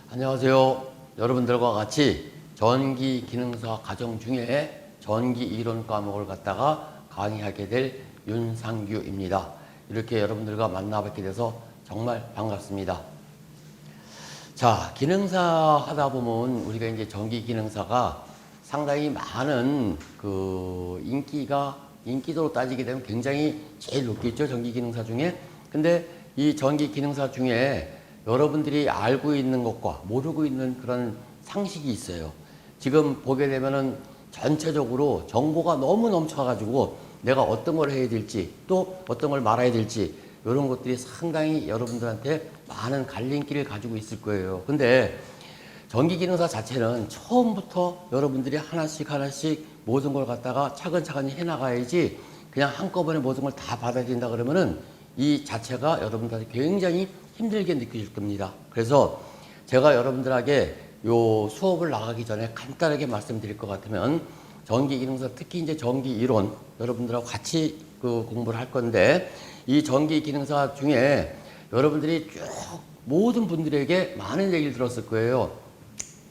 안녕하세요. 여러분들과 같이 전기 기능사 과정 중에 전기 이론 과목을 갖다가 강의하게 될 윤상규입니다. 이렇게 여러분들과 만나뵙게 돼서 정말 반갑습니다. 자, 기능사 하다 보면 우리가 이제 전기 기능사가 상당히 많은 인기도로 따지게 되면 굉장히 제일 높겠죠. 전기 기능사 중에. 근데 이 전기 기능사 중에 여러분들이 알고 있는 것과 모르고 있는 그런 상식이 있어요. 지금 보게 되면은 전체적으로 정보가 너무 넘쳐가지고 내가 어떤 걸 해야 될지 또 어떤 걸 말아야 될지 이런 것들이 상당히 여러분들한테 많은 갈림길을 가지고 있을 거예요. 근데 전기기능사 자체는 처음부터 여러분들이 하나씩 모든 걸 갖다가 차근차근히 해나가야지 그냥 한꺼번에 모든 걸 다 받아야 된다 그러면은 이 자체가 여러분들한테 굉장히 힘들게 느껴질 겁니다. 그래서 제가 여러분들에게 요 수업을 나가기 전에 간단하게 말씀드릴 것 같으면 전기기능사 특히 이제 전기 이론 여러분들하고 같이 공부를 할 건데 이 전기기능사 중에 여러분들이 쭉 모든 분들에게 많은 얘기를 들었을 거예요.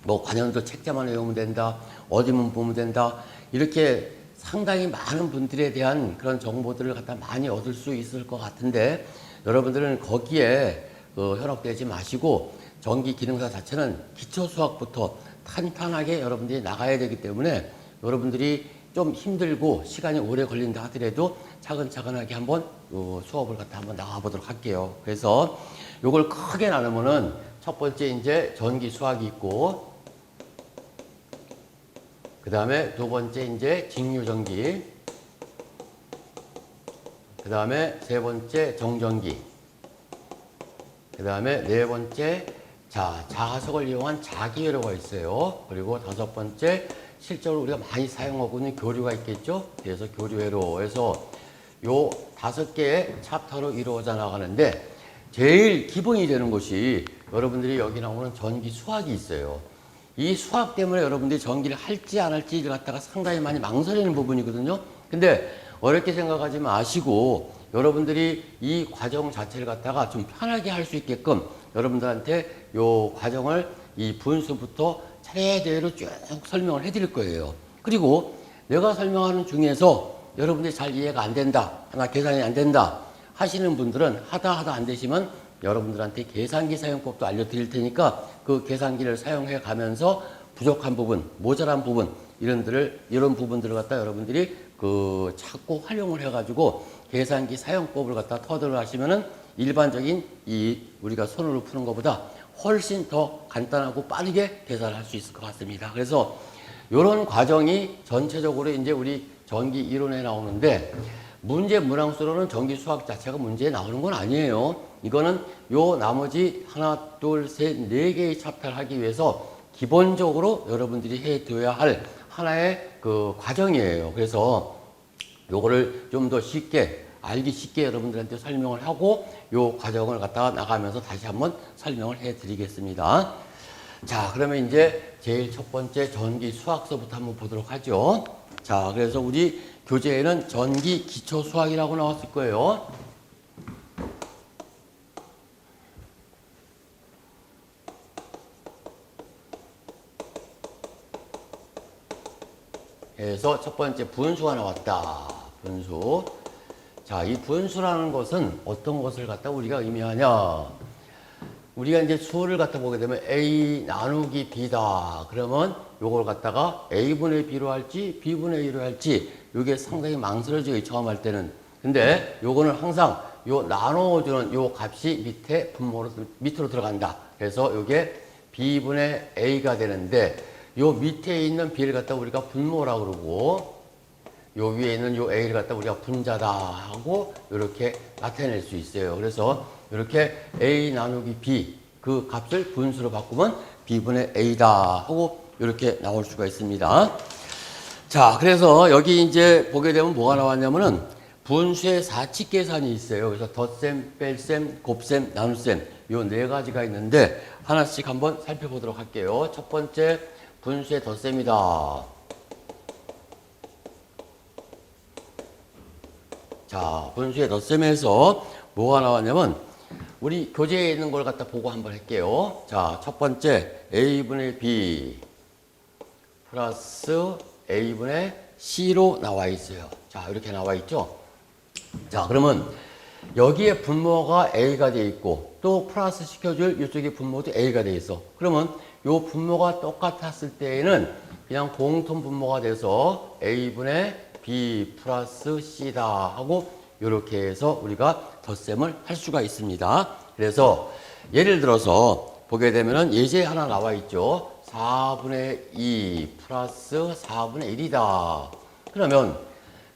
뭐 관련도 책자만 외우면 된다, 어디만 보면 된다, 이렇게 상당히 많은 분들에 대한 그런 정보들을 갖다 많이 얻을 수 있을 것 같은데 여러분들은 거기에 현혹되지 마시고 전기 기능사 자체는 기초 수학부터 탄탄하게 여러분들이 나가야 되기 때문에 여러분들이 좀 힘들고 시간이 오래 걸린다 하더라도 차근차근하게 한번 수업을 갖다 한번 나가 보도록 할게요. 그래서 요걸 크게 나누면은 첫 번째 이제 전기 수학이 있고, 그 다음에 두 번째 이제 직류전기, 그 다음에 세 번째 정전기, 그 다음에 네 번째 자석을 이용한 자기회로가 있어요. 그리고 다섯 번째 실제로 우리가 많이 사용하고 있는 교류가 있겠죠. 그래서 교류회로에서 요 5개의 챕터로 이루어져 나가는데 제일 기본이 되는 것이 여러분들이 여기 나오는 전기 수학이 있어요. 이 수학 때문에 여러분들이 전기를 할지 안 할지를 갖다가 상당히 많이 망설이는 부분이거든요. 근데 어렵게 생각하지 마시고 여러분들이 이 과정 자체를 갖다가 좀 편하게 할 수 있게끔 여러분들한테 요 과정을 이 분수부터 차례대로 쭉 설명을 해드릴 거예요. 그리고 내가 설명하는 중에서 여러분들이 잘 이해가 안 된다, 하나 계산이 안 된다 하시는 분들은 하다 안 되시면 여러분들한테 계산기 사용법도 알려드릴 테니까 그 계산기를 사용해 가면서 부족한 부분, 모자란 부분 이런 부분들을 갖다 여러분들이 자꾸 활용을 해가지고 계산기 사용법을 갖다 터득을 하시면은 일반적인 우리가 손으로 푸는 것보다 훨씬 더 간단하고 빠르게 계산할 수 있을 것 같습니다. 그래서 이런 과정이 전체적으로 이제 우리 전기 이론에 나오는데 문제 문항수로는 전기 수학 자체가 문제에 나오는 건 아니에요. 이거는 요 나머지 하나, 둘, 셋, 네 개의 챕터를 하기 위해서 기본적으로 여러분들이 해둬야 할 하나의 과정이에요. 그래서 요거를 좀 더 알기 쉽게 여러분들한테 설명을 하고 요 과정을 갖다가 나가면서 다시 한번 설명을 해 드리겠습니다. 자, 그러면 이제 제일 첫 번째 전기 수학서부터 한번 보도록 하죠. 자, 그래서 우리 교재에는 전기 기초 수학이라고 나왔을 거예요. 그래서 첫 번째 분수가 나왔다. 분수. 자, 이 분수라는 것은 어떤 것을 갖다 우리가 의미하냐. 우리가 이제 수를 갖다 보게 되면 A 나누기 B다. 그러면 요걸 갖다가 A분의 B로 할지 B분의 A로 할지 요게 상당히 망설여져요. 처음 할 때는. 근데 요거는 항상 요 나눠주는 요 값이 밑으로 들어간다. 그래서 요게 B분의 A가 되는데 요 밑에 있는 B를 갖다 우리가 분모라고 그러고 요 위에 있는 요 A를 갖다 우리가 분자다 하고 이렇게 나타낼 수 있어요. 그래서 이렇게 A 나누기 B 그 값을 분수로 바꾸면 B분의 A다 하고 이렇게 나올 수가 있습니다. 자, 그래서 여기 이제 보게 되면 뭐가 나왔냐면은 분수의 사칙 계산이 있어요. 그래서 덧셈, 뺄셈, 곱셈, 나눗셈 요 네 가지가 있는데 하나씩 한번 살펴보도록 할게요. 첫 번째 분수의 덧셈이다. 자, 분수의 덧셈에서 뭐가 나왔냐면 우리 교재에 있는 걸 갖다 보고 한번 할게요. 자, 첫 번째 a분의 b 플러스 a분의 c로 나와 있어요. 자, 이렇게 나와 있죠. 자, 그러면 여기에 분모가 a가 돼 있고 또 플러스 시켜줄 이쪽에 분모도 a가 돼 있어. 그러면 요 분모가 똑같았을 때에는 그냥 공통 분모가 돼서 a분의 b 플러스 c다 하고 이렇게 해서 우리가 덧셈을 할 수가 있습니다. 그래서 예를 들어서 보게 되면은 예제 하나 나와 있죠. 4분의 2 플러스 4분의 1이다. 그러면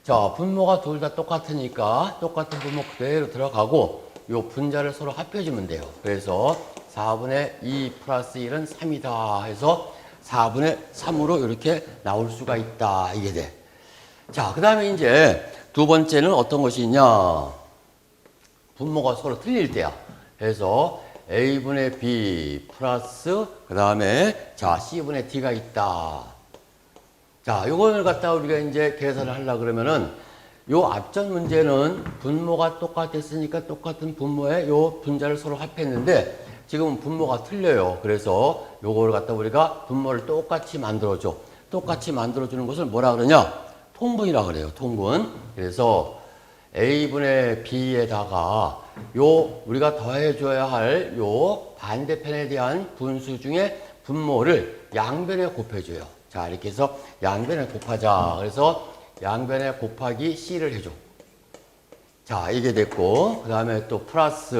자, 분모가 둘 다 똑같으니까 똑같은 분모 그대로 들어가고 요 분자를 서로 합해주면 돼요. 그래서 4분의 2 플러스 1은 3이다 해서 4분의 3으로 이렇게 나올 수가 있다. 이게 돼. 자, 그 다음에 이제 두 번째는 어떤 것이 있냐. 분모가 서로 틀릴 때야. 그래서 a분의 b 플러스 그 다음에 자, c분의 d가 있다. 자, 요거를 갖다 우리가 이제 계산을 하려고 그러면은 요 앞전 문제는 분모가 똑같았으니까 똑같은 분모에 요 분자를 서로 합했는데 지금은 분모가 틀려요. 그래서 요거를 갖다 우리가 분모를 똑같이 만들어줘. 똑같이 만들어주는 것을 뭐라 그러냐? 통분이라 그래요. 통분. 그래서 a분의 b에다가 요 우리가 더해줘야 할 요 반대편에 대한 분수 중에 분모를 양변에 곱해줘요. 자, 이렇게 해서 양변에 곱하자. 그래서 양변에 곱하기 c를 해줘. 자, 이게 됐고 그 다음에 또 플러스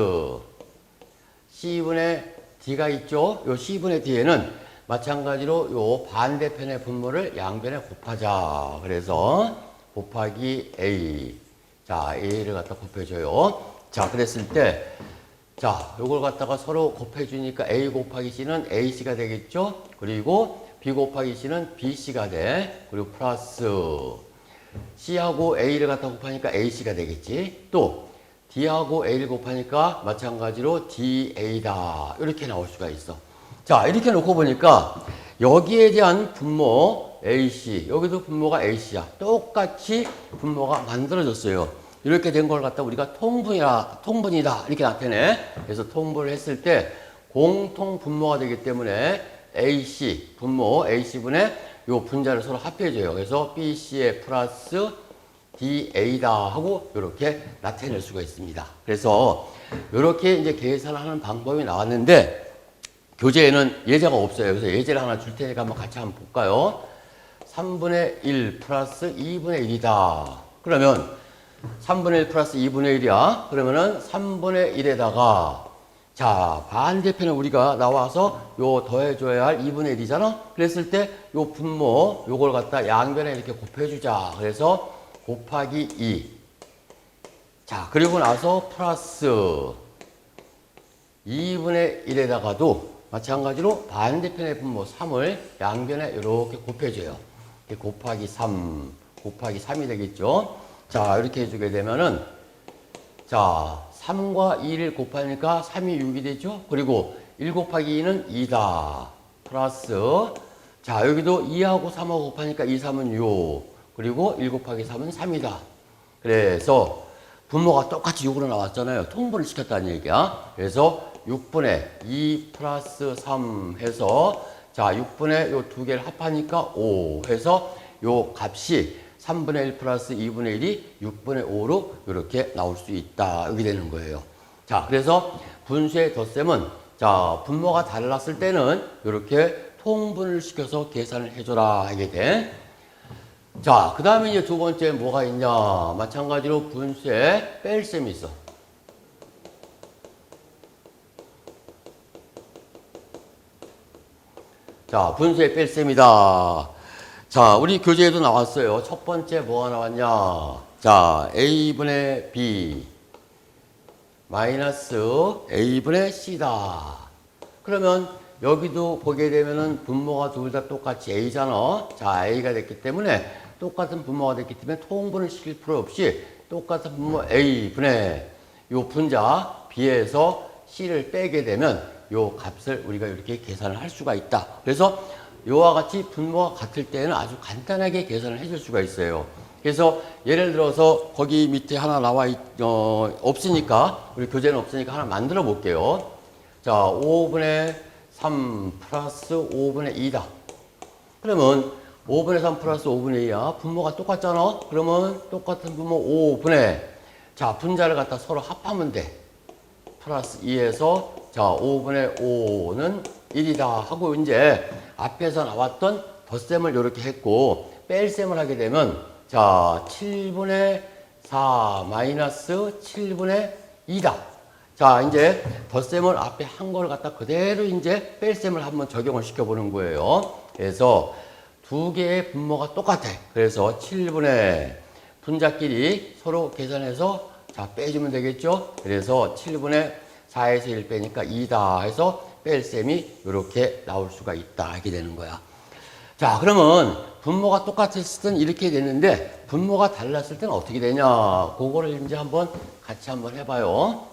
c분의 d가 있죠. 요 c분의 d에는 마찬가지로 요 반대편의 분모를 양변에 곱하자. 그래서 곱하기 a. 자, a를 갖다 곱해줘요. 자, 그랬을 때 자, 요걸 갖다가 서로 곱해주니까 a 곱하기 c는 ac가 되겠죠. 그리고 b 곱하기 c는 bc가 돼. 그리고 플러스 c하고 a를 갖다 곱하니까 ac가 되겠지. 또 d하고 a를 곱하니까 마찬가지로 da다. 이렇게 나올 수가 있어. 자, 이렇게 놓고 보니까 여기에 대한 분모 ac, 여기도 분모가 ac야. 똑같이 분모가 만들어졌어요. 이렇게 된 걸 갖다 우리가 통분이다 이렇게 나타내. 그래서 통분을 했을 때 공통 분모가 되기 때문에 AC 분모 AC분의 요 분자를 서로 합해줘요. 그래서 BC의 플러스 DA다 하고 이렇게 나타낼 수가 있습니다. 그래서 이렇게 이제 계산하는 방법이 나왔는데 교재에는 예제가 없어요. 그래서 예제를 하나 줄 테니까 한번 같이 한번 볼까요? 3분의 1 플러스 2분의 1이다. 그러면 3분의 1 플러스 2분의 1이야. 그러면은 3분의 1에다가 자, 반대편에 우리가 나와서 요 더해줘야 할 2분의 1이잖아? 그랬을 때 요 분모, 요걸 갖다 양변에 이렇게 곱해주자. 그래서 곱하기 2. 자, 그리고 나서 플러스 2분의 1에다가도 마찬가지로 반대편의 분모 3을 양변에 이렇게 곱해줘요. 이렇게 곱하기 3, 곱하기 3이 되겠죠? 자, 이렇게 해주게 되면은, 자, 3과 2를 곱하니까 3이 6이 되죠? 그리고 1 곱하기 2는 2다. 플러스, 자, 여기도 2하고 3하고 곱하니까 2, 3은 6. 그리고 1 곱하기 3은 3이다. 그래서 분모가 똑같이 6으로 나왔잖아요. 통분을 시켰다는 얘기야. 그래서 6분의 2 플러스 3 해서, 자, 6분의 요 두 개를 합하니까 5 해서 요 값이 3분의 1 플러스 2분의 1이 6분의 5로 이렇게 나올 수 있다. 이렇게 되는 거예요. 자, 그래서 분수의 덧셈은 자, 분모가 달랐을 때는 이렇게 통분을 시켜서 계산을 해줘라 하게 돼. 자, 그 다음에 이제 두 번째 뭐가 있냐. 마찬가지로 분수에 뺄셈이 있어. 자, 분수의 뺄셈이다. 자, 우리 교재에도 나왔어요. 첫 번째 뭐가 나왔냐. 자, a분의 b 마이너스 a분의 c다. 그러면 여기도 보게 되면은 분모가 둘 다 똑같이 a잖아. 자, a가 됐기 때문에 똑같은 분모가 됐기 때문에 통분을 시킬 필요 없이 똑같은 분모 a분의 요 분자 b에서 c를 빼게 되면 요 값을 우리가 이렇게 계산을 할 수가 있다. 그래서 요와 같이 분모가 같을 때는 아주 간단하게 계산을 해줄 수가 있어요. 그래서 예를 들어서 거기 밑에 하나 없으니까, 우리 교재는 없으니까 하나 만들어 볼게요. 자, 5분의 3 플러스 5분의 2다. 그러면 5분의 3 플러스 5분의 2야. 분모가 똑같잖아. 그러면 똑같은 분모 5분의, 자, 분자를 갖다 서로 합하면 돼. 플러스 2에서, 자, 5분의 5는 1이다 하고, 이제 앞에서 나왔던 덧셈을 이렇게 했고, 뺄셈을 하게 되면, 자, 7분의 4 마이너스 7분의 2다. 자, 이제 덧셈을 앞에 한 걸 갖다 그대로 이제 뺄셈을 한번 적용을 시켜보는 거예요. 그래서 두 개의 분모가 똑같아. 그래서 7분의 분자끼리 서로 계산해서, 자, 빼주면 되겠죠? 그래서 7분의 4에서 1 빼니까 2다 해서 뺄셈이 이렇게 나올 수가 있다. 이렇게 되는 거야. 자, 그러면 분모가 똑같았을 때는 이렇게 됐는데, 분모가 달랐을 때는 어떻게 되냐? 그거를 이제 한번 같이 한번 해봐요.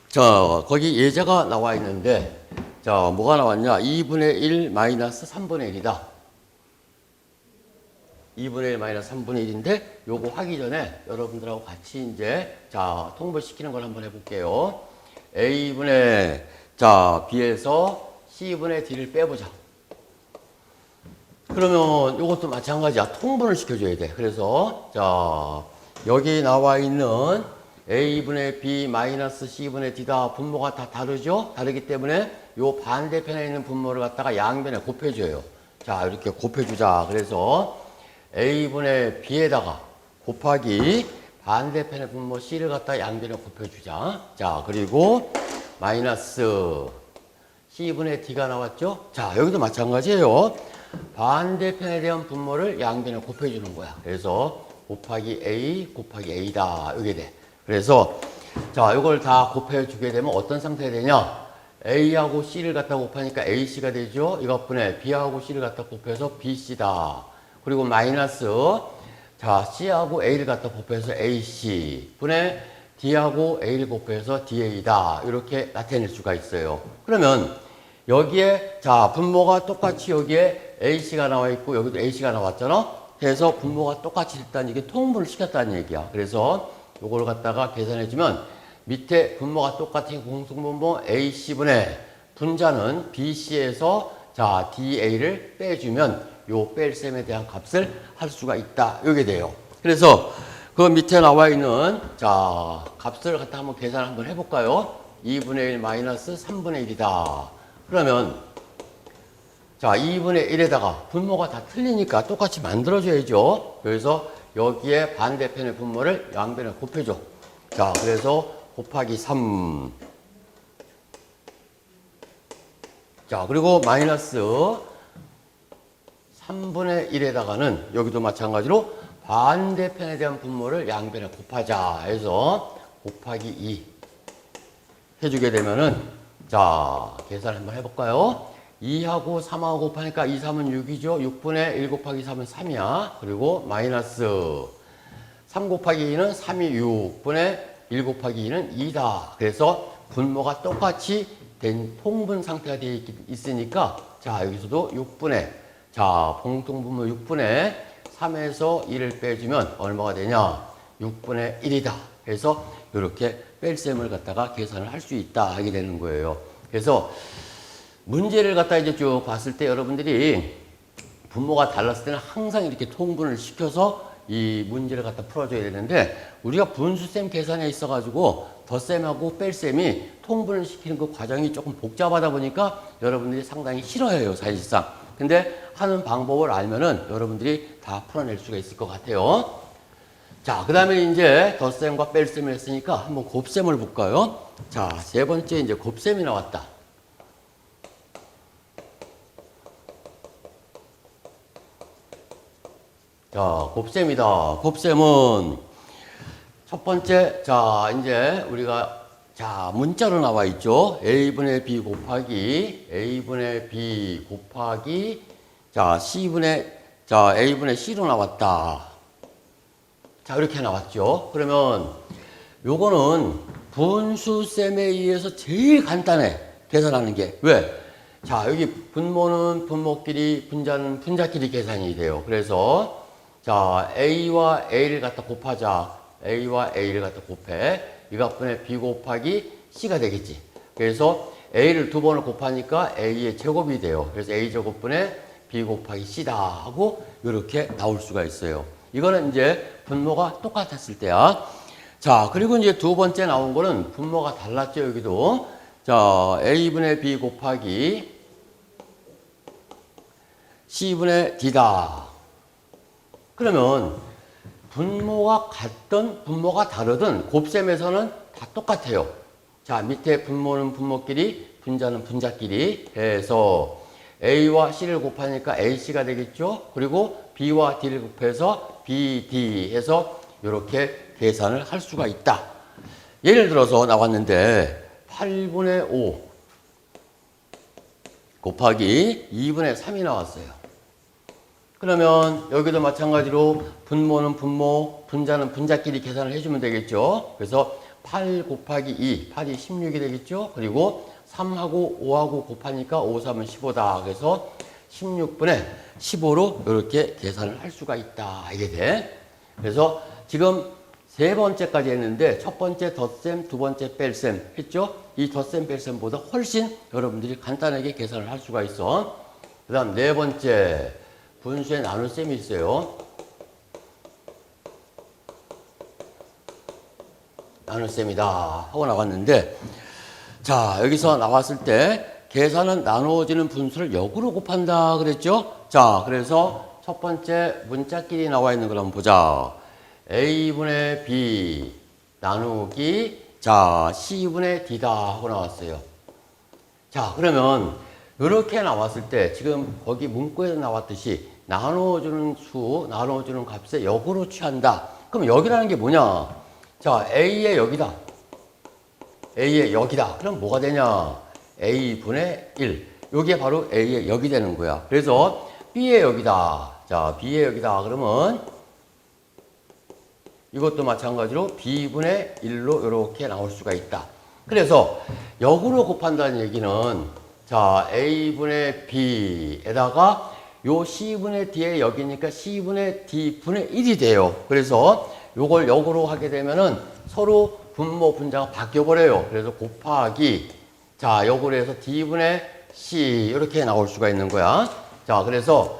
자, 거기 예제가 나와 있는데, 자, 뭐가 나왔냐? 2분의 1 마이너스 3분의 1이다. 2분의 1 마이너스 3분의 1인데, 요거 하기 전에 여러분들하고 같이 이제, 자, 통보시키는 걸 한번 해볼게요. A분의, 자, B에서 C분의 D를 빼보자. 그러면 요것도 마찬가지야. 통분을 시켜줘야 돼. 그래서, 자, 여기 나와 있는 A분의 B 마이너스 C분의 D다. 분모가 다 다르죠? 다르기 때문에 요 반대편에 있는 분모를 갖다가 양변에 곱해줘요. 자, 이렇게 곱해주자. 그래서 A분의 B에다가 곱하기 반대편의 분모 C를 갖다 양변에 곱해주자. 자, 그리고 마이너스 C분의 D가 나왔죠? 자, 여기도 마찬가지예요. 반대편에 대한 분모를 양변에 곱해주는 거야. 그래서 곱하기 A 곱하기 A다. 이게 돼. 그래서 자, 이걸 다 곱해주게 되면 어떤 상태가 되냐? A하고 C를 갖다 곱하니까 AC가 되죠? 이것분에 B하고 C를 갖다 곱해서 BC다. 그리고 마이너스, 자, C하고 A를 갖다 곱해서 AC 분의 D하고 A를 곱해서 DA다. 이렇게 나타낼 수가 있어요. 그러면 여기에, 자, 분모가 똑같이 여기에 AC가 나와 있고 여기도 AC가 나왔잖아? 그래서 분모가 똑같이 일단 이게 통분을 시켰다는 얘기야. 그래서 요걸 갖다가 계산해주면 밑에 분모가 똑같은 공통분모 AC분의 분자는 BC에서, 자, DA를 빼주면 요 뺄셈에 대한 값을 할 수가 있다. 이게 돼요. 그래서 그 밑에 나와 있는, 자, 값을 갖다 한번 계산 한번 해볼까요? 2분의 1 마이너스 3분의 1이다. 그러면, 자, 2분의 1에다가 분모가 다 틀리니까 똑같이 만들어줘야죠. 그래서 여기에 반대편의 분모를 양변에 곱해줘. 자, 그래서 곱하기 3. 자, 그리고 마이너스 3분의 1에다가는 여기도 마찬가지로 반대편에 대한 분모를 양변에 곱하자 해서 곱하기 2 해주게 되면은, 자, 계산 한번 해볼까요? 2하고 3하고 곱하니까 2, 3은 6이죠. 6분의 1 곱하기 3은 3이야. 그리고 마이너스 3 곱하기 2는 3이 6분의 1 곱하기 2는 2다. 그래서 분모가 똑같이 된 통분 상태가 되어 있으니까, 자, 여기서도 6분의, 자, 공통분모 6분의 3에서 1을 빼주면 얼마가 되냐? 6분의 1이다. 그래서 이렇게 뺄셈을 갖다가 계산을 할 수 있다 하게 되는 거예요. 그래서 문제를 갖다 이제 쭉 봤을 때 여러분들이 분모가 달랐을 때는 항상 이렇게 통분을 시켜서 이 문제를 갖다 풀어줘야 되는데, 우리가 분수셈 계산에 있어가지고 덧셈하고 뺄셈이 통분을 시키는 그 과정이 조금 복잡하다 보니까 여러분들이 상당히 싫어해요, 사실상. 근데 하는 방법을 알면은 여러분들이 다 풀어낼 수가 있을 것 같아요. 자, 그 다음에 이제 덧셈과 뺄셈을 했으니까 한번 곱셈을 볼까요? 자, 세 번째 이제 곱셈이 나왔다. 자, 곱셈이다. 곱셈은 첫 번째, 자, 이제 우리가, 자, 문자로 나와 있죠. A분의 B 곱하기 A분의 B 곱하기, 자, C분의, 자, A분의 C로 나왔다. 자, 이렇게 나왔죠. 그러면 요거는 분수쌤에 의해서 제일 간단해. 계산하는 게. 왜? 자, 여기 분모는 분모끼리, 분자는 분자끼리 계산이 돼요. 그래서, 자, A와 A를 갖다 곱하자. A와 A를 갖다 곱해. 이 값분의 B 곱하기 C가 되겠지. 그래서 A를 두 번을 곱하니까 A의 제곱이 돼요. 그래서 A 제곱분의 B 곱하기 C다 하고 이렇게 나올 수가 있어요. 이거는 이제 분모가 똑같았을 때야. 자, 그리고 이제 두 번째 나온 거는 분모가 달랐죠, 여기도. 자, A분의 B 곱하기 C분의 D다. 그러면 분모가 같든 분모가 다르든 곱셈에서는 다 똑같아요. 자, 밑에 분모는 분모끼리, 분자는 분자끼리 해서 A와 C를 곱하니까 AC가 되겠죠. 그리고 B와 D를 곱해서 BD 해서 이렇게 계산을 할 수가 있다. 예를 들어서 나왔는데 8분의 5 곱하기 2분의 3이 나왔어요. 그러면 여기도 마찬가지로 분모는 분모, 분자는 분자끼리 계산을 해주면 되겠죠. 그래서 8 곱하기 2, 8이 16이 되겠죠. 그리고 3하고 5하고 곱하니까 5, 3은 15다. 그래서 16분의 15로 이렇게 계산을 할 수가 있다. 이게 돼. 그래서 지금 세 번째까지 했는데 첫 번째 덧셈, 두 번째 뺄셈 했죠. 이 덧셈, 뺄셈보다 훨씬 여러분들이 간단하게 계산을 할 수가 있어. 그 다음 네 번째 분수의 나눗셈이 있어요. 나눗셈이다 하고 나왔는데, 자, 여기서 나왔을 때 계산은 나누어지는 분수를 역으로 곱한다 그랬죠. 자, 그래서 첫 번째 문자끼리 나와 있는 걸 한번 보자. A분의 B 나누기, 자, C분의 D다 하고 나왔어요. 자, 그러면 이렇게 나왔을 때 지금 거기 문구에서 나왔듯이 나누어주는 수, 나누어주는 값에 역으로 취한다. 그럼 역이라는 게 뭐냐? 자, A의 역이다. A의 역이다. 그럼 뭐가 되냐? A분의 1. 이게 바로 A의 역이 되는 거야. 그래서 B의 역이다. 자, B의 역이다. 그러면 이것도 마찬가지로 B분의 1로 이렇게 나올 수가 있다. 그래서 역으로 곱한다는 얘기는, 자, A분의 B에다가 요 C분의 D의 역이니까 C분의 D분의 1이 돼요. 그래서 요걸 역으로 하게 되면은 서로 분모, 분자가 바뀌어버려요. 그래서 곱하기, 자, 역으로 해서 D분의 C 이렇게 나올 수가 있는 거야. 자, 그래서,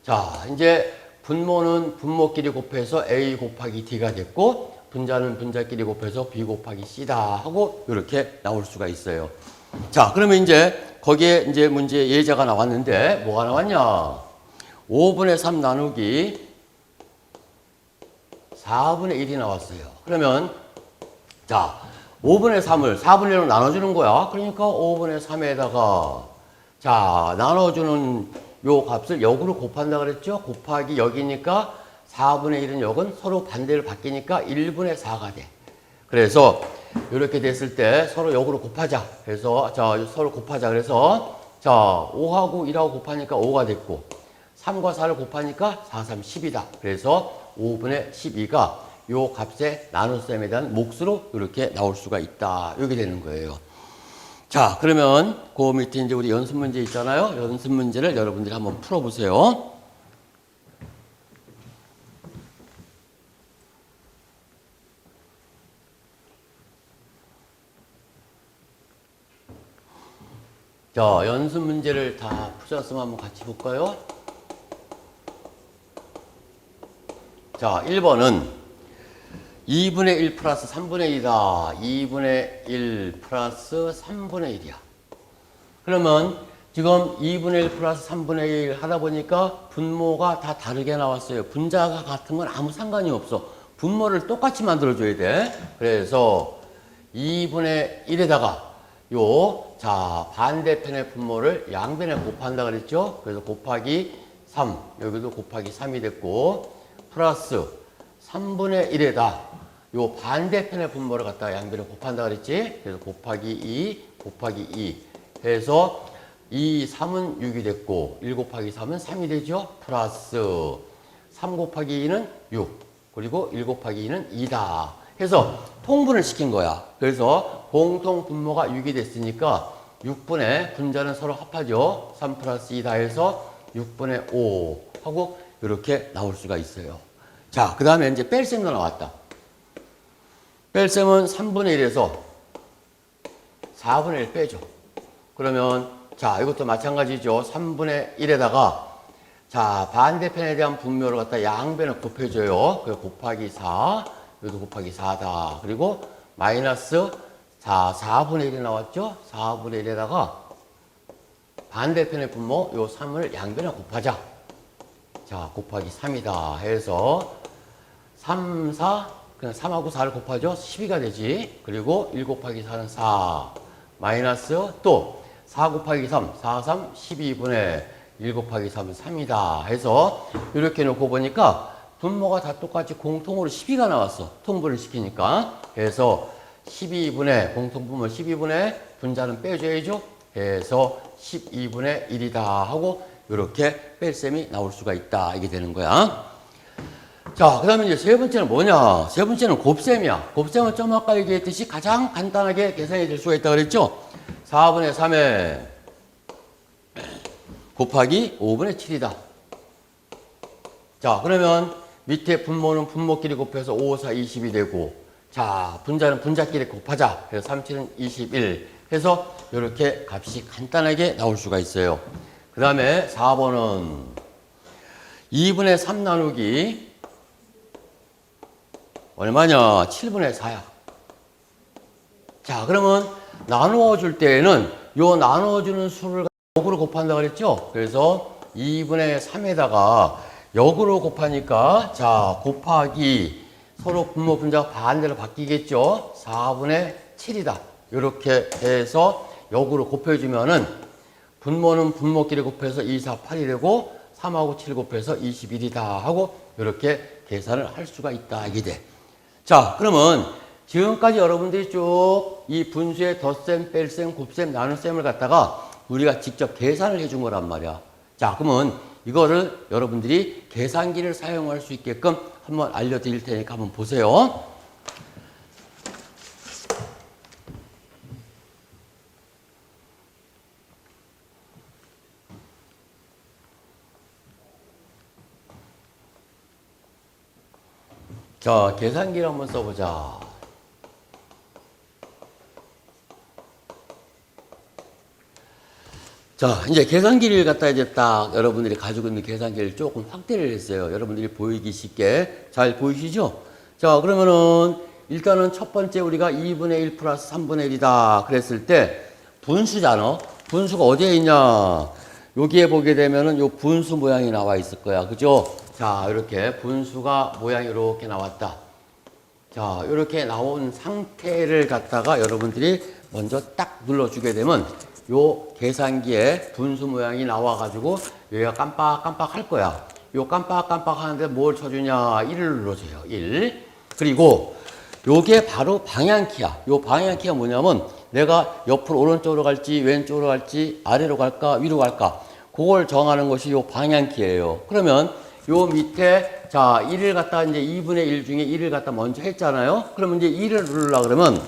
자, 이제 분모는 분모끼리 곱해서 A 곱하기 D가 됐고, 분자는 분자끼리 곱해서 B 곱하기 C다 하고 이렇게 나올 수가 있어요. 자, 그러면 이제 거기에 이제 문제 예제가 나왔는데 뭐가 나왔냐? 5분의 3 나누기 4분의 1이 나왔어요. 그러면 자, 5분의 3을 4분의 1로 나눠주는 거야. 그러니까 5분의 3에다가 자, 나눠주는 요 값을 역으로 곱한다 그랬죠? 곱하기 역이니까 4분의 1은 역은 서로 반대를 바뀌니까 1분의 4가 돼. 그래서 이렇게 됐을 때 서로 역으로 곱하자. 그래서 자, 서로 곱하자. 그래서 자, 5하고 1하고 곱하니까 5가 됐고 3과 4를 곱하니까 4, 3, 10이다. 그래서 5분의 12가 요 값의 나눗셈에 대한 몫으로 이렇게 나올 수가 있다. 이렇게 되는 거예요. 자, 그러면 그 밑에 이제 우리 연습 문제 있잖아요. 연습 문제를 여러분들이 한번 풀어보세요. 자, 연습 문제를 다 푸셨으면 한번 같이 볼까요? 자, 1번은 2분의 1 플러스 3분의 1이다. 2분의 1 플러스 3분의 1이야. 그러면 지금 2분의 1 플러스 3분의 1 하다 보니까 분모가 다 다르게 나왔어요. 분자가 같은 건 아무 상관이 없어. 분모를 똑같이 만들어줘야 돼. 그래서 2분의 1에다가 자, 반대편의 분모를 양변에 곱한다 그랬죠? 그래서 곱하기 3, 여기도 곱하기 3이 됐고, 플러스 3분의 1에다 요 반대편의 분모를 갖다가 양변에 곱한다 그랬지? 그래서 곱하기 2, 곱하기 2 해서 2, 3은 6이 됐고 1 곱하기 3은 3이 되죠? 플러스 3 곱하기 2는 6, 그리고 1 곱하기 2는 2다. 해서 통분을 시킨 거야. 그래서 공통 분모가 6이 됐으니까 6분의 분자는 서로 합하죠. 3 플러스 2 다 해서 6분의 5 하고 이렇게 나올 수가 있어요. 자, 그 다음에 이제 뺄셈도 나왔다. 뺄셈은 3분의 1에서 4분의 1 빼죠. 그러면 자, 이것도 마찬가지죠. 3분의 1에다가 자, 반대편에 대한 분모를 갖다 양변을 곱해줘요. 그래서 곱하기 4, 여기도 곱하기 4다. 그리고 마이너스 자, 4분의 1이 나왔죠? 4분의 1에다가 반대편의 분모 요 3을 양변에 곱하자. 자, 곱하기 3이다 해서 3, 4, 그냥 3하고 4를 곱하죠? 12가 되지. 그리고 1 곱하기 4는 4. 마이너스 또 4 곱하기 3, 4, 3, 12분의 1 곱하기 3은 3이다 해서 이렇게 놓고 보니까 분모가 다 똑같이 공통으로 12가 나왔어. 통분을 시키니까. 그래서 12분의 공통분모 12분의 분자는 빼줘야죠. 해서 12분의 1이다 하고 이렇게 뺄셈이 나올 수가 있다. 이게 되는 거야. 자, 그 다음에 이제 세 번째는 뭐냐? 세 번째는 곱셈이야. 곱셈은 좀 아까 얘기했듯이 가장 간단하게 계산이 될 수가 있다 그랬죠? 4분의 3에 곱하기 5분의 7이다. 자, 그러면 밑에 분모는 분모끼리 곱해서 5, 4, 20이 되고, 자, 분자는 분자끼리 곱하자. 그래서 3, 7은 21 해서 이렇게 값이 간단하게 나올 수가 있어요. 그 다음에 4번은 2분의 3 나누기 얼마냐? 7분의 4야. 자, 그러면 나누어 줄 때에는 요 나누어주는 수를 역으로 곱한다 그랬죠? 그래서 2분의 3에다가 역으로 곱하니까 자, 곱하기 서로 분모 분자가 반대로 바뀌겠죠? 4분의 7이다. 이렇게 해서 역으로 곱해주면은 분모는 분모끼리 곱해서 2, 4, 8이 되고 3하고 7 곱해서 21이다 하고 이렇게 계산을 할 수가 있다. 이게 돼. 자, 그러면 지금까지 여러분들이 쭉 이 분수의 덧셈, 뺄셈, 곱셈, 나눗셈을 갖다가 우리가 직접 계산을 해준 거란 말이야. 자, 그러면 이거를 여러분들이 계산기를 사용할 수 있게끔 한번 알려드릴 테니까 한번 보세요. 자, 계산기를 한번 써보자. 자, 이제 계산기를 갖다 이제 딱 여러분들이 가지고 있는 계산기를 조금 확대를 했어요. 여러분들이 보이기 쉽게. 잘 보이시죠? 자, 그러면은 일단은 첫 번째 우리가 2분의 1 플러스 3분의 1이다 그랬을 때 분수잖아. 분수가 어디에 있냐? 여기에 보게 되면은 요 분수 모양이 나와 있을 거야. 그죠? 자, 이렇게 분수가 모양이 이렇게 나왔다. 자, 이렇게 나온 상태를 갖다가 여러분들이 먼저 딱 눌러주게 되면 요 계산기에 분수 모양이 나와가지고 여기가 깜빡깜빡 할 거야. 요 깜빡깜빡 하는데 뭘 쳐주냐? 1을 눌러줘요. 1. 그리고 요게 바로 방향키야. 요 방향키가 뭐냐면 내가 옆으로 오른쪽으로 갈지 왼쪽으로 갈지 아래로 갈까 위로 갈까 그걸 정하는 것이 요 방향키예요. 그러면 요 밑에 자 1을 갖다 이제 2분의 1 중에 1을 갖다 먼저 했잖아요. 그러면 이제 1을 누르려 그러면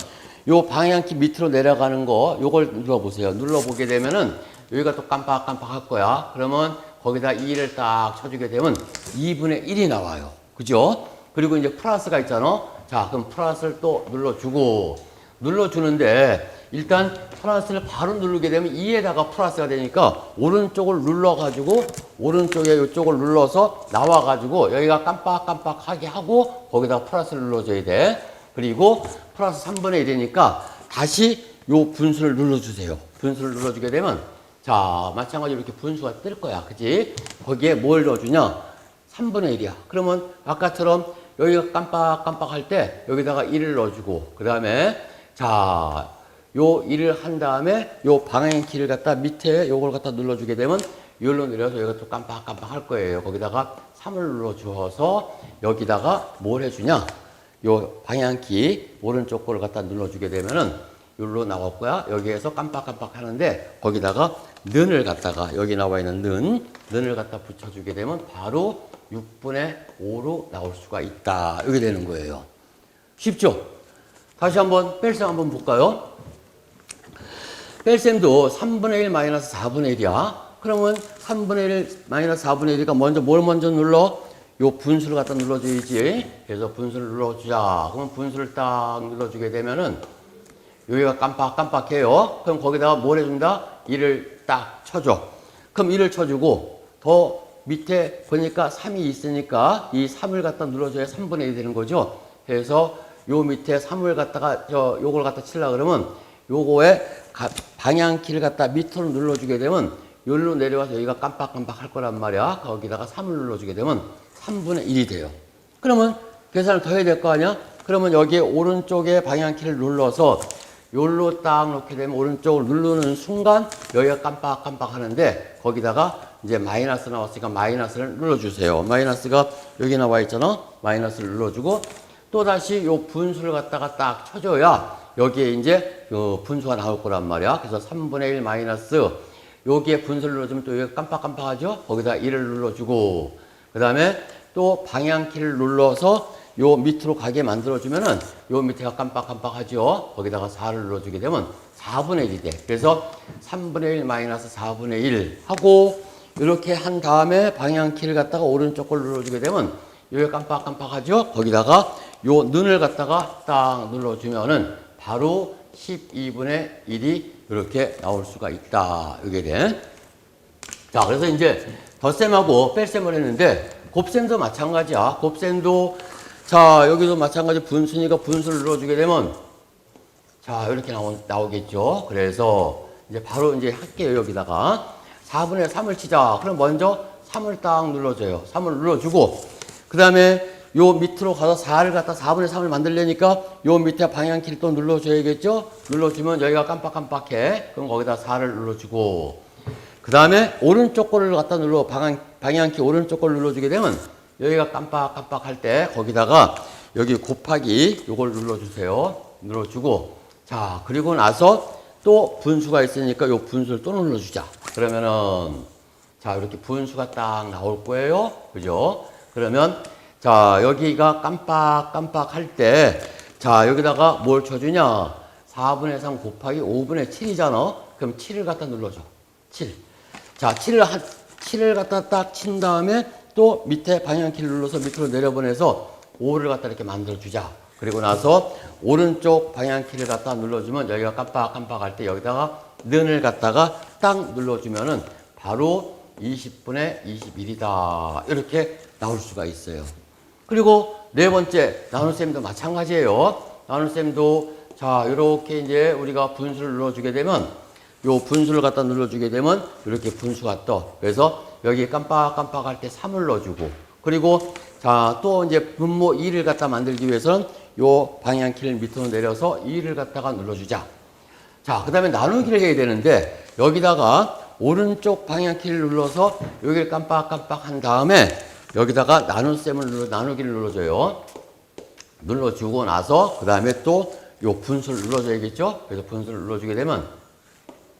요 방향키 밑으로 내려가는 거 요걸 눌러보세요. 눌러보게 되면은 여기가 또 깜빡깜빡 할 거야. 그러면 거기다 2를 딱 쳐주게 되면 2분의 1이 나와요. 그죠? 그리고 이제 플러스가 있잖아. 자, 그럼 플러스를 또 눌러주고 눌러주는데 일단 플러스를 바로 누르게 되면 2에다가 플러스가 되니까 오른쪽을 눌러가지고 오른쪽에 이쪽을 눌러서 나와가지고 여기가 깜빡깜빡하게 하고 거기다가 플러스를 눌러줘야 돼. 그리고 플러스 3분의 1이니까 다시 요 분수를 눌러주세요. 분수를 눌러주게 되면 자 마찬가지로 이렇게 분수가 뜰 거야. 그치? 거기에 뭘 넣어주냐? 3분의 1이야. 그러면 아까처럼 여기가 깜빡깜빡 할 때 여기다가 1을 넣어주고 그 다음에 자 요 1을 한 다음에 요 방향키를 갖다 밑에 요걸 갖다 눌러주게 되면 여기로 내려서 여기가 또 깜빡깜빡 할 거예요. 거기다가 3을 눌러주어서 여기다가 뭘 해주냐? 요 방향키 오른쪽 거를 갖다 눌러주게 되면은 여기로 나올 거야. 여기에서 깜빡깜빡 하는데 거기다가 는을 갖다가 여기 나와 있는 는을 갖다 붙여주게 되면 바로 6분의 5로 나올 수가 있다. 이렇게 되는 거예요. 쉽죠? 다시 한번 뺄셈 한번 볼까요? 뺄셈도 3분의 1 마이너스 4분의 1이야. 그러면 3분의 1 마이너스 4분의 1이니까 먼저 뭘 먼저 눌러? 요 분수를 갖다 눌러줘야지. 그래서 분수를 눌러주자. 그러면 분수를 딱 눌러주게 되면은 여기가 깜빡깜빡해요. 그럼 거기다가 뭘 해준다? 1을 딱 쳐줘. 그럼 1을 쳐주고 더 밑에 보니까 3이 있으니까 이 3을 갖다 눌러줘야 3분의 1이 되는 거죠. 그래서 요 밑에 3을 갖다가 요걸 갖다 치려고 그러면 요거에 방향키를 갖다 밑으로 눌러주게 되면 여기로 내려와서 여기가 깜빡깜빡 할 거란 말이야. 거기다가 3을 눌러주게 되면 3분의 1이 돼요. 그러면 계산을 더 해야 될 거 아니야? 그러면 여기에 오른쪽에 방향키를 눌러서 여기로 딱 놓게 되면 오른쪽을 누르는 순간 여기가 깜빡깜빡 하는데 거기다가 이제 마이너스 나왔으니까 마이너스를 눌러주세요. 마이너스가 여기 나와 있잖아. 마이너스를 눌러주고 또다시 요 분수를 갖다가 딱 쳐줘야 여기에 이제 요 분수가 나올 거란 말이야. 그래서 3분의 1 마이너스 여기에 분수를 눌러주면 또 여기가 깜빡깜빡하죠. 거기다 1을 눌러주고 그 다음에 또 방향키를 눌러서 요 밑으로 가게 만들어주면은 요 밑에가 깜빡깜빡하죠. 거기다가 4를 눌러주게 되면 4분의 1이 돼. 그래서 3분의 1 마이너스 4분의 1 하고 이렇게 한 다음에 방향키를 갖다가 오른쪽 걸 눌러주게 되면 여기 깜빡깜빡하죠. 거기다가 요 눈을 갖다가 딱 눌러주면은 바로 12분의 1이 이렇게 나올 수가 있다. 이게 돼. 자, 그래서 이제 덧셈하고 뺄셈을 했는데 곱셈도 마찬가지야. 곱셈도 자, 여기도 마찬가지 분수니까 분수를 눌러주게 되면 자, 이렇게 나오겠죠. 그래서 이제 바로 이제 할게요. 여기다가 4분의 3을 치자. 그럼 먼저 3을 딱 눌러줘요. 3을 눌러주고 그 다음에 요 밑으로 가서 4를 갖다 4분의 3을 만들려니까 요 밑에 방향키를 또 눌러줘야겠죠. 눌러주면 여기가 깜빡깜빡해. 그럼 거기다 4를 눌러주고 그 다음에 오른쪽 거를 갖다 눌러 방향키 오른쪽 걸 눌러주게 되면 여기가 깜빡깜빡 할 때 거기다가 여기 곱하기 요걸 눌러주세요. 눌러주고 자 그리고 나서 또 분수가 있으니까 요 분수를 또 눌러주자. 그러면은 자 이렇게 분수가 딱 나올 거예요. 그죠? 그러면 자 여기가 깜빡깜빡 할 때 자 여기다가 뭘 쳐주냐 4분의 3 곱하기 5분의 7이잖아. 그럼 7을 갖다 눌러줘. 7. 자 7을 갖다 딱 친 다음에 또 밑에 방향키를 눌러서 밑으로 내려보내서 5를 갖다 이렇게 만들어주자. 그리고 나서 오른쪽 방향키를 갖다 눌러주면 여기가 깜빡깜빡 할 때 여기다가 는을 갖다가 딱 눌러주면은 바로 20분의 21이다. 이렇게 나올 수가 있어요. 그리고 네 번째 나눗셈도 마찬가지예요. 나눗셈도 자 이렇게 이제 우리가 분수를 눌러주게 되면 요 분수를 갖다 눌러주게 되면 이렇게 분수가 떠. 그래서 여기 깜빡깜빡 할 때 3을 넣어주고 그리고 자 또 이제 분모 2를 갖다 만들기 위해서는 요 방향키를 밑으로 내려서 2를 갖다가 눌러주자. 자 그 다음에 나누기를 해야 되는데 여기다가 오른쪽 방향키를 눌러서 여기를 깜빡깜빡 한 다음에 여기다가 나누기를 눌러줘요. 눌러주고 나서 그 다음에 또 요 분수를 눌러줘야겠죠. 그래서 분수를 눌러주게 되면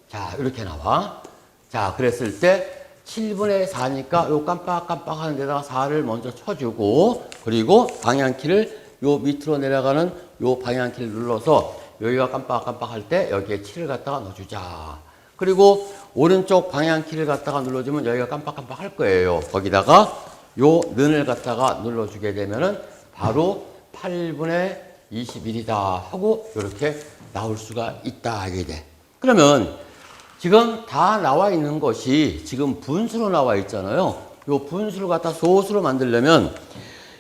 자 이렇게 나와. 자 그랬을 때 7분의 4니까 요 깜빡깜빡 하는 데다가 4를 먼저 쳐주고 그리고 방향키를 요 밑으로 내려가는 요 방향키를 눌러서 여기가 깜빡깜빡 할 때 여기에 7을 갖다가 넣어주자. 그리고 오른쪽 방향키를 갖다가 눌러주면 여기가 깜빡깜빡 할 거예요. 거기다가 요 는을 갖다가 눌러주게 되면은 바로 8분의 21이다 하고 이렇게 나올 수가 있다 하게 돼. 그러면 지금 다 나와 있는 것이 지금 분수로 나와 있잖아요. 요 분수를 갖다 소수로 만들려면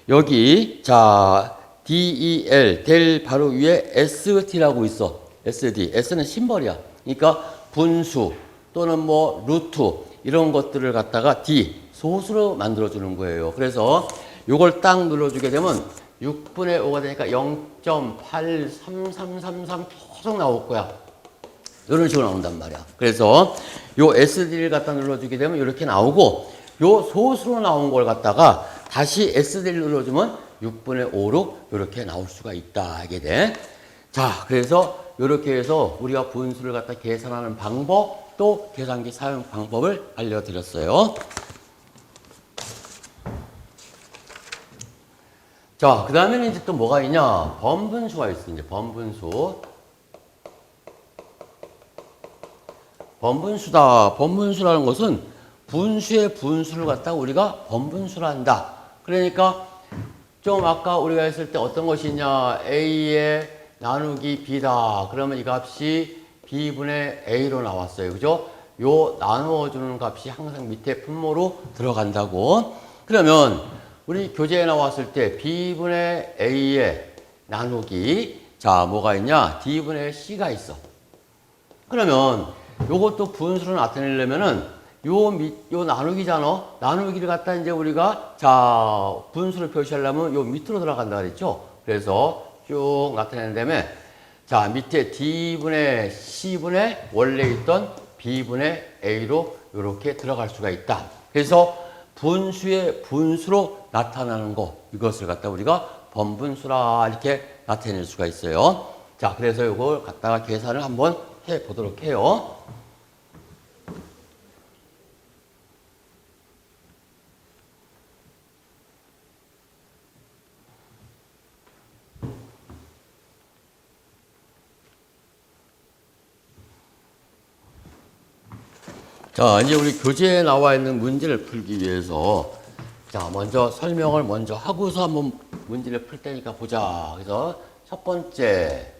여기 자 del 될 바로 위에 st라고 있어. sd s는 심벌이야. 그러니까 분수 또는 뭐 루트 이런 것들을 갖다가 d 소수로 만들어 주는 거예요. 그래서 요걸 딱 눌러주게 되면 6분의 5가 되니까 0.83333 계속 나올 거야. 이런 식으로 나온단 말이야. 그래서 요 SD를 갖다 눌러주게 되면 이렇게 나오고 요 소수로 나온 걸 갖다가 다시 SD를 눌러주면 6분의 5로 이렇게 나올 수가 있다 하게 돼. 자, 그래서 이렇게 해서 우리가 분수를 갖다 계산하는 방법 또 계산기 사용 방법을 알려드렸어요. 자, 그 다음에는 이제 또 뭐가 있냐? 번분수가 있어. 이제 번분수. 번분수다. 번분수라는 것은 분수의 분수를 갖다가 우리가 번분수를 한다. 그러니까 좀 아까 우리가 했을 때 어떤 것이 있냐? A의 나누기 B다. 그러면 이 값이 B분의 A로 나왔어요. 그죠? 요 나누어주는 값이 항상 밑에 분모로 들어간다고. 그러면 우리 교재에 나왔을 때 B분의 A의 나누기, 자, 뭐가 있냐? D분의 C가 있어. 그러면 요것도 분수로 나타내려면은 요 나누기잖아. 나누기를 갖다 이제 우리가 자, 분수를 표시하려면 요 밑으로 들어간다 그랬죠? 그래서 쭉 나타내는 다음에 자, 밑에 D분의 C분의 원래 있던 B분의 A로 이렇게 들어갈 수가 있다. 그래서 분수의 분수로 나타나는 거, 이것을 갖다 우리가 번분수라 이렇게 나타낼 수가 있어요. 자, 그래서 이걸 갖다가 계산을 한번 해 보도록 해요. 자, 이제 우리 교재에 나와 있는 문제를 풀기 위해서 자, 먼저 설명을 먼저 하고서 한번 문제를 풀 테니까 보자. 그래서 첫 번째,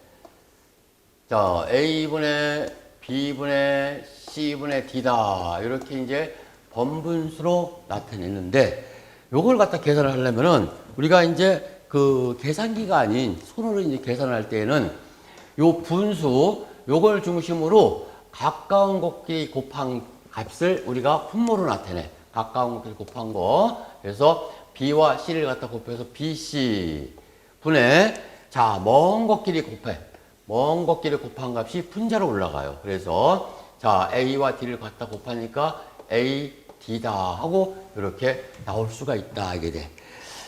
자, A분의 B분의 C분의 D다. 이렇게 이제 번분수로 나타내는데, 요걸 갖다 계산을 하려면은 우리가 이제 그 계산기가 아닌 손으로 이제 계산할 때에는 요 분수, 요걸 중심으로 가까운 곱끼리 곱한 값을 우리가 분모로 나타내. 가까운 곱끼리 곱한 거. 그래서 B와 C를 갖다 곱해서 BC 분의 자, 먼 것끼리 곱해. 먼 것끼리 곱한 값이 분자로 올라가요. 그래서 자, A와 D를 갖다 곱하니까 A, D다 하고 이렇게 나올 수가 있다 이게 돼.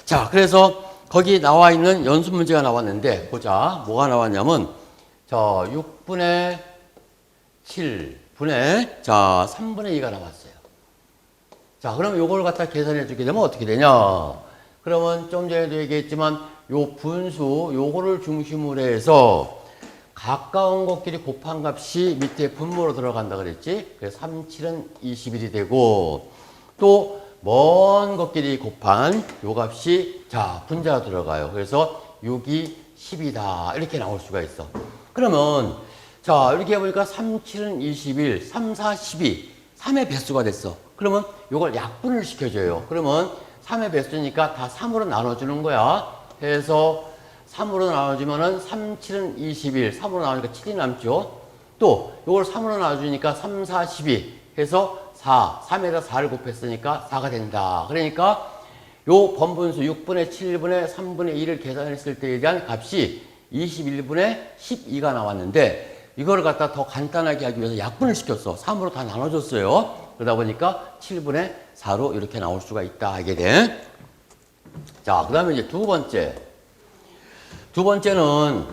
자, 그래서 거기 나와 있는 연습 문제가 나왔는데 보자. 뭐가 나왔냐면 자, 6분의 7분의 자, 3분의 2가 나왔어요. 자, 그럼 요걸 갖다 계산해 주게 되면 어떻게 되냐? 그러면 좀 전에도 얘기했지만 요 분수 요거를 중심으로 해서 가까운 것끼리 곱한 값이 밑에 분모로 들어간다 그랬지? 그래서 3, 7은 21이 되고 또 먼 것끼리 곱한 요 값이 자, 분자가 들어가요. 그래서 6이 10이다. 이렇게 나올 수가 있어. 그러면 자, 이렇게 해보니까 3, 7은 21, 3, 4, 12, 3의 배수가 됐어. 그러면 이걸 약분을 시켜줘요. 그러면 3의 배수니까 다 3으로 나눠주는 거야. 그래서 3으로 나눠주면은 3, 7은 21, 3으로 나누니까 7이 남죠. 또 이걸 3으로 나눠주니까 3, 4, 12 해서 4, 3에다 4를 곱했으니까 4가 된다. 그러니까 요 번분수 6분의 7분의 3분의 2를 계산했을 때에 대한 값이 21분의 12가 나왔는데 이거를 갖다 더 간단하게 하기 위해서 약분을 시켰어. 3으로 다 나눠줬어요. 그러다 보니까 7분의 4로 이렇게 나올 수가 있다. 이게 돼. 자, 그 다음에 이제 두 번째. 두 번째는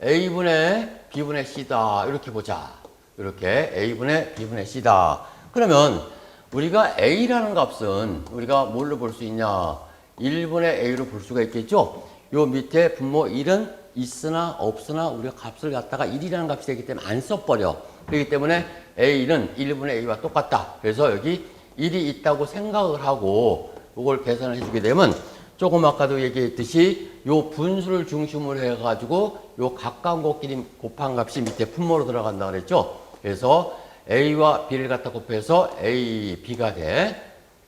A분의 B분의 C다. 이렇게 보자. 이렇게 A분의 B분의 C다. 그러면 우리가 A라는 값은 우리가 뭘로 볼 수 있냐? 1분의 A로 볼 수가 있겠죠? 요 밑에 분모 1은 있으나 없으나 우리가 값을 갖다가 1이라는 값이 되기 때문에 안 써버려. 그렇기 때문에 A는 1분의 A와 똑같다. 그래서 여기 1이 있다고 생각을 하고 이걸 계산을 해주게 되면 조금 아까도 얘기했듯이 요 분수를 중심으로 해가지고 요 가까운 것끼리 곱한 값이 밑에 분모로 들어간다 그랬죠. 그래서 A와 B를 갖다 곱해서 A, B가 돼.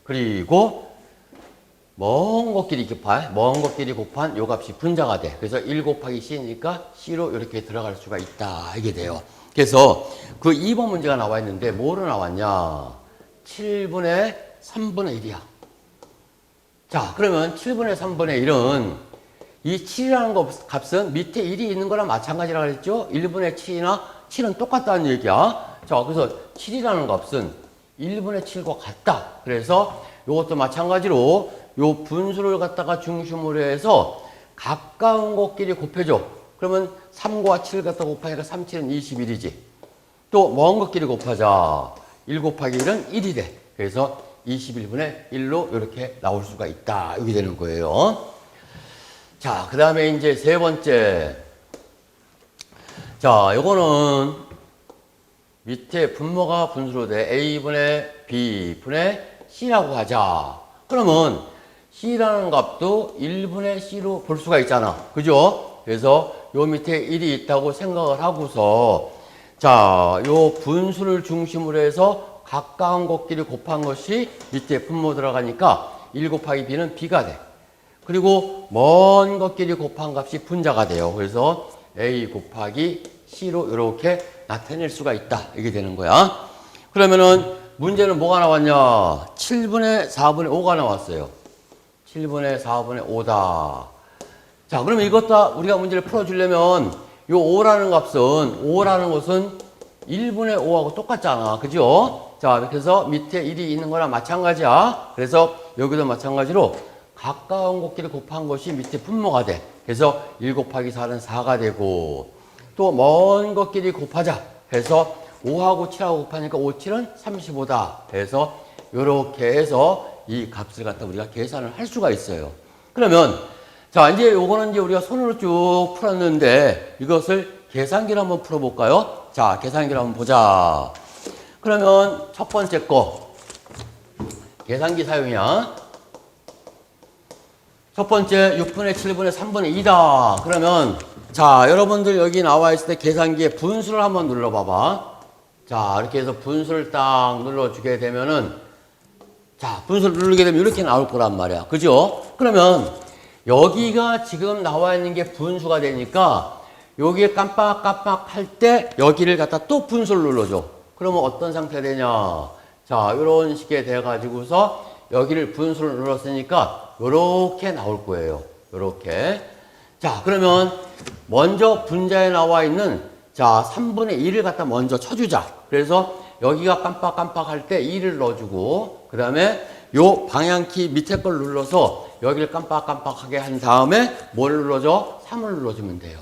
그리고 먼 것끼리 곱한 요 값이 분자가 돼. 그래서 1 곱하기 C니까 C로 이렇게 들어갈 수가 있다. 이게 돼요. 그래서 그 2번 문제가 나와 있는데 뭐로 나왔냐? 7분의 3분의 1이야. 자, 그러면 7분의 3분의 1은 이 7이라는 값은 밑에 1이 있는 거랑 마찬가지라고 했죠? 1분의 7이나 7은 똑같다는 얘기야. 자, 그래서 7이라는 값은 1분의 7과 같다. 그래서 이것도 마찬가지로 요 분수를 갖다가 중심으로 해서 가까운 것끼리 곱해줘. 그러면 3과 7을 갖다 곱하니까 3, 7은 21이지. 또 먼 것끼리 곱하자. 1 곱하기 1은 1이 돼. 그래서 21분의 1로 이렇게 나올 수가 있다. 이렇게 되는 거예요. 자, 그 다음에 이제 세 번째. 자, 요거는 밑에 분모가 분수로 돼 A분의 B분의 C라고 하자. 그러면 C라는 값도 1분의 C로 볼 수가 있잖아. 그죠? 그래서 요 밑에 1이 있다고 생각을 하고서 자, 요 분수를 중심으로 해서 가까운 것끼리 곱한 것이 밑에 분모 들어가니까 1 곱하기 B는 B가 돼. 그리고 먼 것끼리 곱한 값이 분자가 돼요. 그래서 A 곱하기 C로 이렇게 나타낼 수가 있다. 이게 되는 거야. 그러면은 문제는 뭐가 나왔냐? 7분의 4분의 5가 나왔어요. 7분의 4분의 5다. 자, 그러면 이것도 우리가 문제를 풀어주려면 요 5라는 값은 5라는 것은 1분의 5하고 똑같잖아. 그죠? 자, 그래서 밑에 1이 있는 거랑 마찬가지야. 그래서 여기도 마찬가지로 가까운 것끼리 곱한 것이 밑에 분모가 돼. 그래서 1 곱하기 4는 4가 되고 또 먼 것끼리 곱하자 해서 5하고 7하고 곱하니까 5, 7은 35다. 해서 이렇게 해서 이 값을 갖다 우리가 계산을 할 수가 있어요. 그러면 자, 이제 요거는 이제 우리가 손으로 쭉 풀었는데 이것을 계산기로 한번 풀어볼까요? 자, 계산기로 한번 보자. 그러면 첫 번째 거 계산기 사용이야. 첫 번째 6분의 7분의 3분의 2다. 그러면 자, 여러분들 여기 나와 있을 때 계산기에 분수를 한번 눌러봐봐. 자, 이렇게 해서 분수를 딱 눌러주게 되면은 자, 분수를 누르게 되면 이렇게 나올 거란 말이야. 그죠? 그러면 여기가 지금 나와 있는 게 분수가 되니까 여기에 깜빡깜빡 할 때 여기를 갖다 또 분수를 눌러줘. 그러면 어떤 상태가 되냐? 자, 이런 식의 돼가지고서 여기를 분수를 눌렀으니까 요렇게 나올 거예요. 요렇게. 자, 그러면 먼저 분자에 나와 있는 자, 3분의 2를 갖다 먼저 쳐주자. 그래서 여기가 깜빡깜빡 할 때 2를 넣어주고 그 다음에 요 방향키 밑에 걸 눌러서 여기를 깜빡깜빡하게 한 다음에 뭘 눌러줘? 3을 눌러주면 돼요.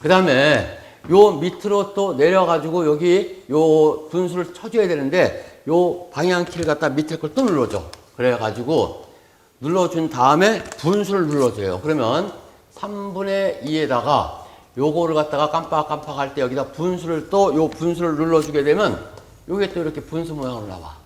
그 다음에 요 밑으로 또 내려가지고 여기 요 분수를 쳐줘야 되는데 요 방향키를 갖다 밑에 걸 또 눌러줘. 그래가지고 눌러준 다음에 분수를 눌러줘요. 그러면 3분의 2에다가 요거를 갖다가 깜빡깜빡 할 때 여기다 분수를 또 요 분수를 눌러주게 되면 요게 또 이렇게 분수 모양으로 나와.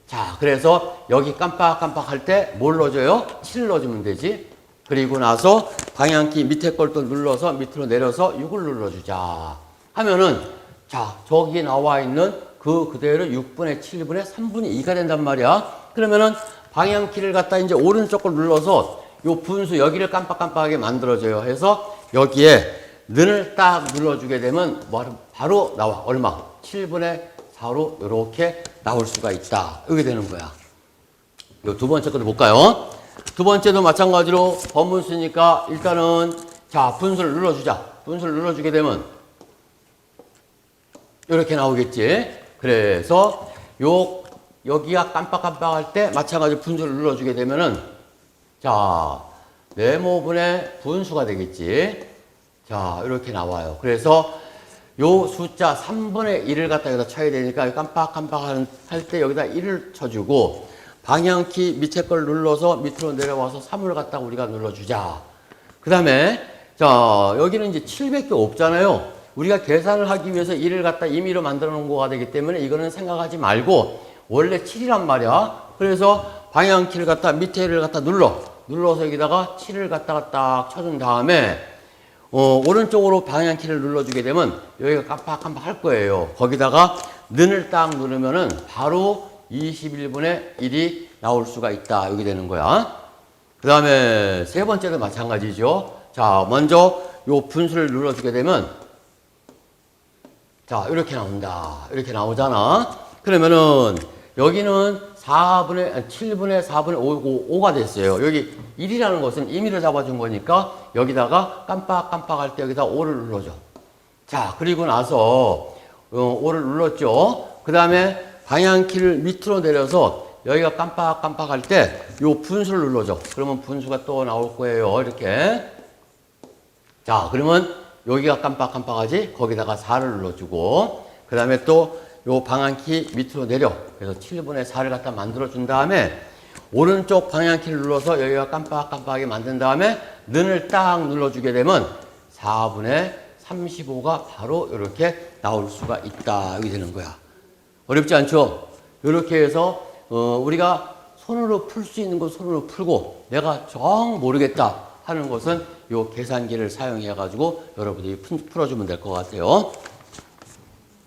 자, 그래서 여기 깜빡깜빡 할 때 뭘 넣어줘요? 7을 넣어주면 되지. 그리고 나서 방향키 밑에 걸 또 눌러서 밑으로 내려서 6을 눌러주자. 하면은 자, 저기 나와 있는 그대로 6분의 7분의 3분의 2가 된단 말이야. 그러면은 방향키를 갖다 이제 오른쪽 걸 눌러서 요 분수 여기를 깜빡깜빡하게 만들어줘요. 해서 여기에 는을 딱 눌러주게 되면 바로 나와. 얼마? 7분의 4로 이렇게 나올 수가 있다. 이렇게 되는 거야. 요 두 번째 것도 볼까요? 두 번째도 마찬가지로 번분수니까 일단은 자, 분수를 눌러주자. 분수를 눌러주게 되면 이렇게 나오겠지. 그래서 여기가 깜빡깜빡할 때 마찬가지로 분수를 눌러주게 되면은 자, 네모분의 분수가 되겠지. 자, 이렇게 나와요. 그래서 요 숫자 3분의 1을 갖다 여기다 쳐야 되니까 깜빡깜빡 할 때 여기다 1을 쳐주고 방향키 밑에 걸 눌러서 밑으로 내려와서 3을 갖다가 우리가 눌러주자. 그 다음에 자, 여기는 이제 7밖에 없잖아요. 우리가 계산을 하기 위해서 1을 갖다 임의로 만들어 놓은 거가 되기 때문에 이거는 생각하지 말고 원래 7이란 말이야. 그래서 방향키를 갖다 밑에를 갖다 눌러서 여기다가 7을 갖다가 딱 쳐준 다음에 오른쪽으로 방향키를 눌러주게 되면 여기가 깜빡깜빡 할 거예요. 거기다가 는을 딱 누르면은 바로 21분의 1이 나올 수가 있다. 여기 되는 거야. 그 다음에 세 번째도 마찬가지죠. 자, 먼저 요 분수를 눌러주게 되면 자, 이렇게 나온다. 이렇게 나오잖아. 그러면은 여기는 7분의 4분의 5가 됐어요. 여기 1이라는 것은 임의로 잡아준 거니까 여기다가 깜빡깜빡 할 때 여기다 5를 눌러줘. 자, 그리고 나서 5를 눌렀죠. 그 다음에 방향키를 밑으로 내려서 여기가 깜빡깜빡 할 때 요 분수를 눌러줘. 그러면 분수가 또 나올 거예요. 이렇게. 자, 그러면 여기가 깜빡깜빡하지? 거기다가 4를 눌러주고 그 다음에 또 요 방향키 밑으로 내려. 그래서 7분의 4를 갖다 만들어 준 다음에 오른쪽 방향키를 눌러서 여기가 깜빡깜빡하게 만든 다음에 는을 딱 눌러주게 되면 4분의 35가 바로 이렇게 나올 수가 있다. 이렇게 되는 거야. 어렵지 않죠? 이렇게 해서 우리가 손으로 풀 수 있는 거 손으로 풀고 내가 정 모르겠다 하는 것은 요 계산기를 사용해 가지고 여러분들이 풀어주면 될 것 같아요.